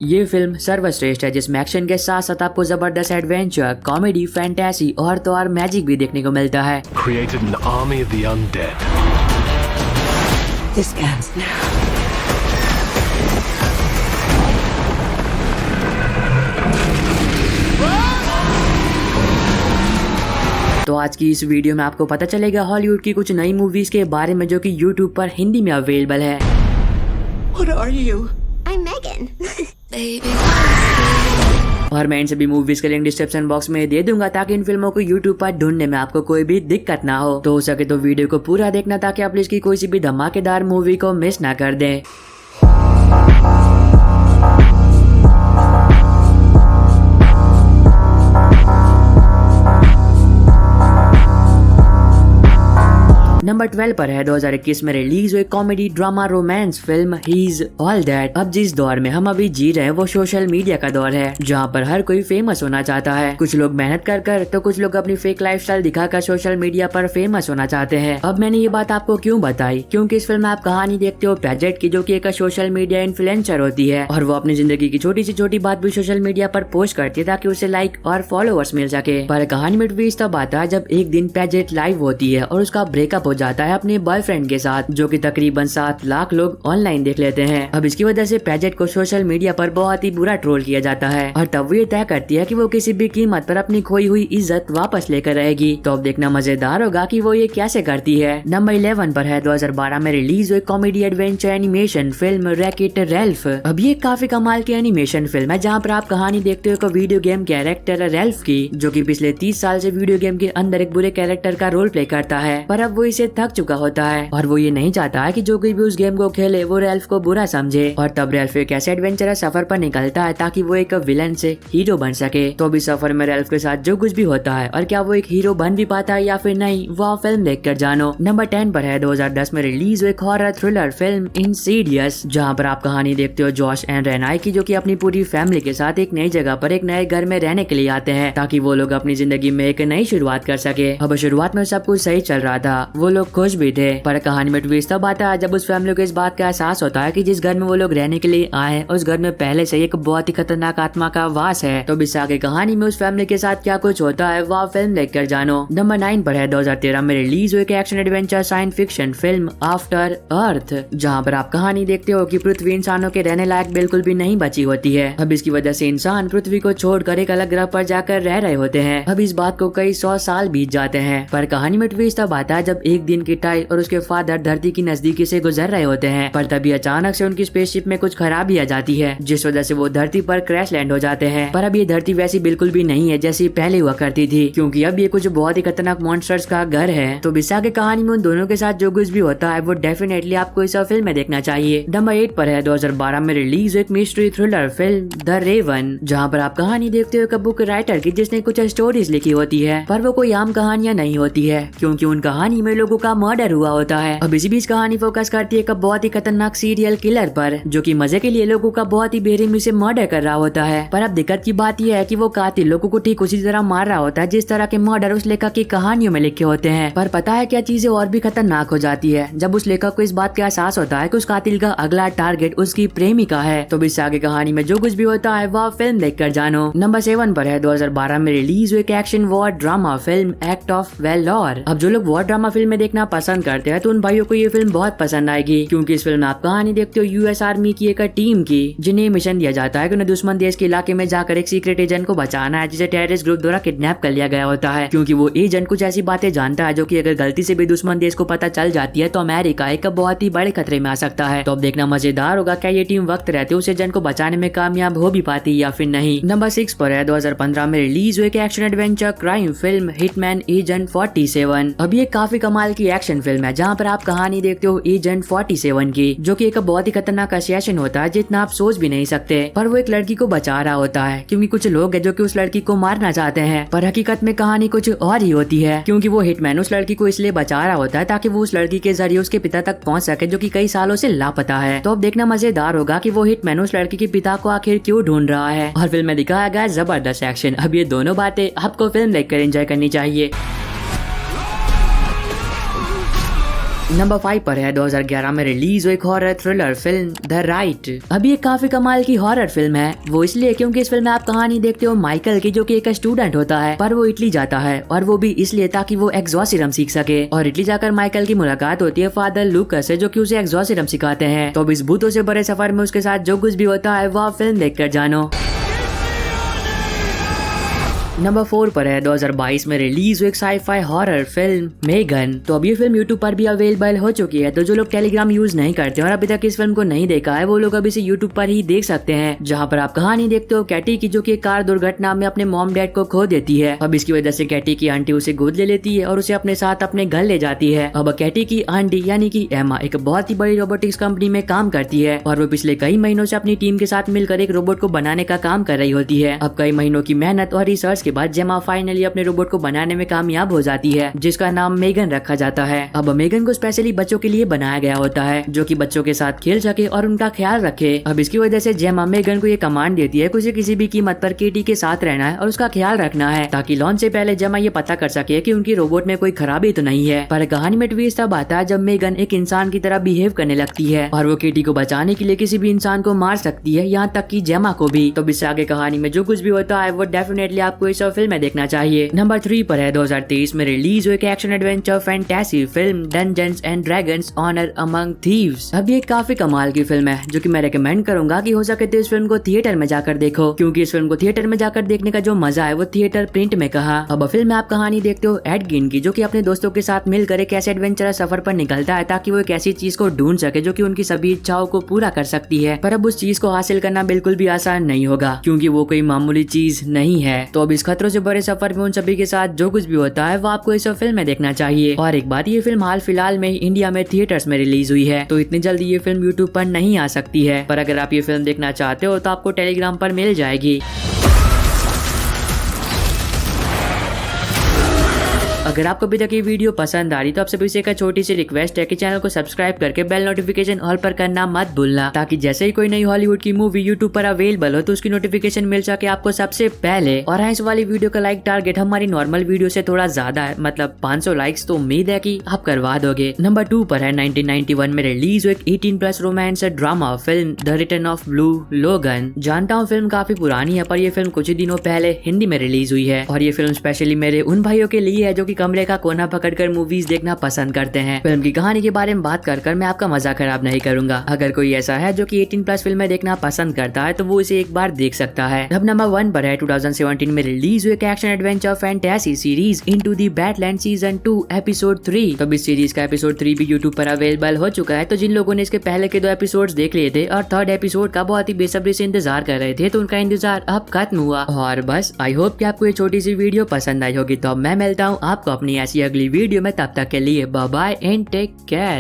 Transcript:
ये फिल्म सर्वश्रेष्ठ है जिसमें एक्शन के साथ साथ आपको जबरदस्त एडवेंचर, कॉमेडी, फैंटेसी और तो और मैजिक भी देखने को मिलता है। Created an army of the undead. This ends now. तो आज की इस वीडियो में आपको पता चलेगा हॉलीवुड की कुछ नई मूवीज के बारे में जो कि यूट्यूब पर हिंदी में अवेलेबल है। What are you? I'm Megan. और मैं इन सभी मूवीज के लिंक डिस्क्रिप्शन बॉक्स में दे दूंगा ताकि इन फिल्मों को यूट्यूब पर ढूंढने में आपको कोई भी दिक्कत ना हो सके तो वीडियो को पूरा देखना ताकि आप इसकी कोई सी भी धमाकेदार मूवी को मिस ना कर दें। नंबर 12 पर है 2021 में रिलीज हुई comedy drama romance film he is all that. अब जिस दौर में हम अभी जी रहे हैं वो सोशल मीडिया का दौर है जहाँ पर हर कोई फेमस होना चाहता है। कुछ लोग मेहनत कर तो कुछ लोग अपनी फेक लाइफस्टाइल दिखाकर सोशल मीडिया पर फेमस होना चाहते हैं। अब मैंने ये बात आपको क्यों बताई, क्योंकि इस फिल्म में आप कहानी देखते हो पैजेट की जो कि एक सोशल मीडिया इन्फ्लुएंसर होती है और वो अपनी जिंदगी की छोटी सी छोटी बात भी सोशल मीडिया पर पोस्ट करती है ताकि उसे लाइक और फॉलोअर्स मिल सके। पर कहानी में ट्विस्ट तब आता है जब एक दिन पैजेट लाइव होती है और उसका ब्रेकअप हो जाता है अपने बॉयफ्रेंड के साथ जो कि तकरीबन 7 लाख लोग ऑनलाइन देख लेते हैं। अब इसकी वजह से पैजेट को सोशल मीडिया पर बहुत ही बुरा ट्रोल किया जाता है और तब वो ये तय करती है कि वो किसी भी कीमत पर अपनी खोई हुई इज्जत वापस लेकर रहेगी। तो अब देखना मजेदार होगा कि वो ये कैसे करती है। नंबर 11 पर है 2012 में रिलीज हुई comedy adventure animation film racket Ralph. अब ये काफी कमाल की एनिमेशन फिल्म है जहाँ पर आप कहानी देखते हो वीडियो गेम कैरेक्टर रेल्फ की जो कि पिछले 30 साल से वीडियो गेम के अंदर एक बुरे कैरेक्टर का रोल प्ले करता है, पर अब वो इसे थक चुका होता है और वो ये नहीं चाहता है कि जो कोई भी उस गेम को खेले वो रेल्फ को बुरा समझे। और तब रेल्फ एक ऐसे एडवेंचरस सफर पर निकलता है ताकि वो एक विलन से हीरो बन सके। तो अभी सफर में रेल्फ के साथ जो कुछ भी होता है और क्या वो एक हीरो बन भी पाता है या फिर नहीं, वो आप फिल्म देखकर जानो। नंबर 10 पर है 2010 में रिलीज हुई हॉरर थ्रिलर फिल्म इनसीडियस जहाँ पर आप कहानी देखते हो जॉश एंड रेनाई की जो कि अपनी पूरी फैमिली के साथ एक नई जगह पर एक नए घर में रहने के लिए आते हैं ताकि वो लोग अपनी जिंदगी में एक नई शुरुआत कर सके। अब शुरुआत में सब कुछ सही चल रहा था, वो लोग खुश भी थे, पर कहानी में ट्विस्ट तब आता है जब उस फैमिली को इस बात का एहसास होता है कि जिस घर में वो लोग रहने के लिए आए हैं उस घर में पहले से एक बहुत ही खतरनाक आत्मा का वास है। तो इस आगे कहानी में उस फैमिली के साथ क्या कुछ होता है वो आप फिल्म देखकर जानो। नंबर 9 पर है 2013 में रिलीज हुई action adventure science fiction film After Earth जहाँ पर आप कहानी देखते हो कि पृथ्वी इंसानों के रहने लायक बिल्कुल भी नहीं बची होती है। अब इसकी वजह से इंसान पृथ्वी को छोड़कर एक अलग ग्रह पर जाकर रह रहे होते हैं। अब इस बात को कई 100 साल बीत जाते हैं, पर कहानी में ट्विस्ट तब आता है जब एक दिन की टाई और उसके फादर धरती की नजदीकी से गुजर रहे होते हैं, पर तभी अचानक से उनकी स्पेसशिप में कुछ खराबी आ जाती है जिस वजह से वो धरती पर क्रैश लैंड हो जाते हैं। पर अब ये धरती वैसी बिल्कुल भी नहीं है जैसी पहले हुआ करती थी, क्योंकि अब ये कुछ बहुत ही खतरनाक मॉन्स्टर्स का घर है। तो बिसा के कहानी में उन दोनों के साथ जो कुछ भी होता है वो डेफिनेटली आपको इस फिल्म में देखना चाहिए। नंबर 8 पर है 2012 में रिलीज एक mystery thriller film the Raven जहाँ पर आप कहानी देखते हो एक बुक राइटर की जिसने कुछ स्टोरीज लिखी होती है, पर वो कोई आम कहानियां नहीं होती है क्योंकि उन कहानी में लोगों का मर्डर हुआ होता है। अब इसी बीच कहानी फोकस करती है एक बहुत ही खतरनाक सीरियल किलर पर जो कि मजे के लिए लोगों का बहुत ही बेरहमी से मर्डर कर रहा होता है। पर अब दिक्कत की बात यह है कि वो कातिल लोगों को ठीक उसी तरह मार रहा होता है जिस तरह के मर्डर उस लेखक की कहानियों में लिखे होते हैं। पर पता है क्या चीजें और भी खतरनाक हो जाती है जब उस लेखक को इस बात का एहसास होता है कि उस कातिल का अगला टारगेट उसकी प्रेमिका है। तो इस आगे कहानी में जो कुछ भी होता है वह फिल्म देखकर जानो। नंबर 7 पर है 2012 में रिलीज हुई action war drama film act of valour. अब जो लोग वॉर ड्रामा फिल्म देखना पसंद करते हैं तो उन भाइयों को ये फिल्म बहुत पसंद आएगी क्योंकि इस फिल्म में आप कहानी देखते हो यूएस आर्मी की एक टीम की जिन्हें मिशन दिया जाता है कि उन्हें दुश्मन देश के इलाके में जाकर एक सीक्रेट एजेंट को बचाना है जिसे टेररिस्ट ग्रुप द्वारा किडनैप कर लिया गया होता है, क्योंकि वो एजेंट कुछ ऐसी बातें जानता है जो कि अगर गलती से भी दुश्मन देश को पता चल जाती है तो अमेरिका एक बहुत ही बड़े खतरे में आ सकता है। तो अब देखना मजेदार होगा क्या ये टीम वक्त रहते उस एजेंट को बचाने में कामयाब हो भी पाती या फिर नहीं। नंबर 6 पर है 2015 में रिलीज हुई action adventure crime film hitman agent 47। अब ये काफी कमाल की एक्शन फिल्म है जहाँ पर आप कहानी देखते हो एजेंट 47 की जो कि एक बहुत ही खतरनाक असैसिन होता है जितना आप सोच भी नहीं सकते। पर वो एक लड़की को बचा रहा होता है क्योंकि कुछ लोग हैं जो कि उस लड़की को मारना चाहते हैं, पर हकीकत में कहानी कुछ और ही होती है क्योंकि वो हिटमैन उस लड़की को इसलिए बचा रहा होता है ताकि वो उस लड़की के जरिए उसके पिता तक पहुंच सके जो कि कई सालों से लापता है। तो अब देखना मजेदार होगा कि वो हिटमैन उस लड़की के पिता को आखिर क्यों ढूंढ रहा है और फिल्म में दिखाया गया जबरदस्त एक्शन। अब ये दोनों बातें आपको फिल्म देखकर एंजॉय करनी चाहिए। नंबर 5 पर है 2011 में रिलीज हुई एक horror thriller film the right. अब ये काफी कमाल की हॉरर फिल्म है, वो इसलिए क्योंकि इस फिल्म में आप कहानी देखते हो माइकल की, जो कि एक स्टूडेंट होता है पर वो इटली जाता है, और वो भी इसलिए ताकि वो एक्सॉर्सिज्म सीख सके। और इटली जाकर माइकल की मुलाकात होती है फादर लूकस से, जो कि उसे एक्सॉर्सिज्म सिखाते हैं। तो अब इस भूतों से बड़े सफर में उसके साथ जो कुछ भी होता है वो आप फिल्म देखकर जानो। नंबर 4 पर है 2022 में रिलीज हुई एक साई-फाई हॉरर फिल्म मेगन। तो अब ये फिल्म यूट्यूब पर भी अवेलेबल हो चुकी है, तो जो लोग टेलीग्राम यूज नहीं करते और अभी तक इस फिल्म को नहीं देखा है वो लोग अभी से यूट्यूब पर ही देख सकते हैं, जहाँ पर आप कहानी देखते हो कैटी की, जो कि एक कार दुर्घटना में अपने मॉम डैड को खो देती है। अब इसकी वजह से कैटी की आंटी उसे गोद ले लेती है और उसे अपने साथ अपने घर ले जाती है। अब कैटी की आंटी यानी कि एमा एक बहुत ही बड़ी रोबोटिक्स कंपनी में काम करती है और वो पिछले कई महीनों से अपनी टीम के साथ मिलकर एक रोबोट को बनाने का काम कर रही होती है। अब कई महीनों की मेहनत और रिसर्च के बाद जेमा फाइनली अपने रोबोट को बनाने में कामयाब हो जाती है, जिसका नाम मेगन रखा जाता है। अब मेगन को स्पेशली बच्चों के लिए बनाया गया होता है, जो कि बच्चों के साथ खेल सके और उनका ख्याल रखे। अब इसकी वजह से जेमा मेगन को ये कमांड देती है कि उसे किसी भी कीमत पर केटी के साथ रहना है और उसका ख्याल रखना है, ताकि लॉन्च से पहले जेमा ये पता कर सके कि उनकी रोबोट में कोई खराबी तो नहीं है। पर कहानी में ट्विस्ट तब आता है जब मेगन एक इंसान की तरह बिहेव करने लगती है और वो केटी को बचाने के लिए किसी भी इंसान को मार सकती है, यहाँ तक कि जेमा को भी। तो इससे आगे कहानी में जो कुछ भी होता है वो डेफिनेटली आपको इस फिल्म में देखना चाहिए। नंबर 3 पर है 2023 में रिलीज हुई एक action adventure fantasy film Dungeons and Dragons honour among thieves. अब ये काफी कमाल की फिल्म है, जो कि मैं रेकमेंड करूंगा कि हो सके तो इस फिल्म को थिएटर में जाकर देखो, क्योंकि इस फिल्म को थिएटर में जाकर देखने का जो मजा है वो थिएटर प्रिंट में कहा। अब फिल्म में आप कहानी देखते हो एड गिन की, जो कि अपने दोस्तों के साथ मिलकर एक ऐसे एडवेंचरस सफर पर निकलता है ताकि वो एक ऐसी चीज को ढूंढ सके जो कि उनकी सभी इच्छाओं को पूरा कर सकती है। पर अब उस चीज को हासिल करना बिल्कुल भी आसान नहीं होगा, क्योंकि वो कोई मामूली चीज नहीं है। तो अब इस खतरों से बड़े सफर में उन सभी के साथ जो कुछ भी होता है वो आपको इस फिल्म में देखना चाहिए। और एक बात, ये फिल्म हाल फिलहाल में इंडिया में थिएटर्स में रिलीज हुई है, तो इतनी जल्दी ये फिल्म यूट्यूब पर नहीं आ सकती है। पर अगर आप ये फिल्म देखना चाहते हो तो आपको टेलीग्राम पर मिल जाएगी। अगर आपको अभी तक ये वीडियो पसंद आ रही तो आप सभी से एक छोटी सी रिक्वेस्ट है कि चैनल को सब्सक्राइब करके बेल नोटिफिकेशन ऑल पर करना मत भूलना, ताकि जैसे ही कोई नई हॉलीवुड की मूवी यूट्यूब पर अवेलेबल हो तो उसकी नोटिफिकेशन मिल सके आपको सबसे पहले। और इस वाली वीडियो का लाइक टारगेट हमारी नॉर्मल वीडियो से थोड़ा ज्यादा है, मतलब 500 लाइक्स, तो उम्मीद है कि आप करवा दोगे। नंबर 2 पर है 1991 में रिलीज हुई 18+ romance drama film the return of blue लोगन। जानता हूँ फिल्म काफी पुरानी है, पर यह फिल्म कुछ ही दिनों पहले हिंदी में रिलीज हुई है और ये फिल्म स्पेशली मेरे उन भाइयों के लिए है जो कि कमरे का कोना पकड़कर मूवीज देखना पसंद करते हैं। फिल्म की कहानी के बारे में बात कर मैं आपका मजा खराब नहीं करूंगा। अगर कोई ऐसा है जो कि 18+ फिल्में देखना पसंद करता है तो वो इसे एक बार देख सकता है। अब नंबर 1 पर है 2017 में रिलीज हुई action adventure fantasy series into the badland season 2 episode 3। तो इस सीरीज का एपिसोड 3 भी यूट्यूब पर अवेलेबल हो चुका है, तो जिन लोगों ने इसके पहले के 2 एपिसोड्स देख लिए थे और 3rd एपिसोड का बहुत ही बेसब्री से इंतजार कर रहे थे, तो उनका इंतजार अब खत्म हुआ। और बस आई होप कि आपको ये छोटी सी वीडियो पसंद आई होगी। तो अब मैं मिलता हूँ आपको अपनी ऐसी अगली वीडियो में, तब तक के लिए bye bye and take care.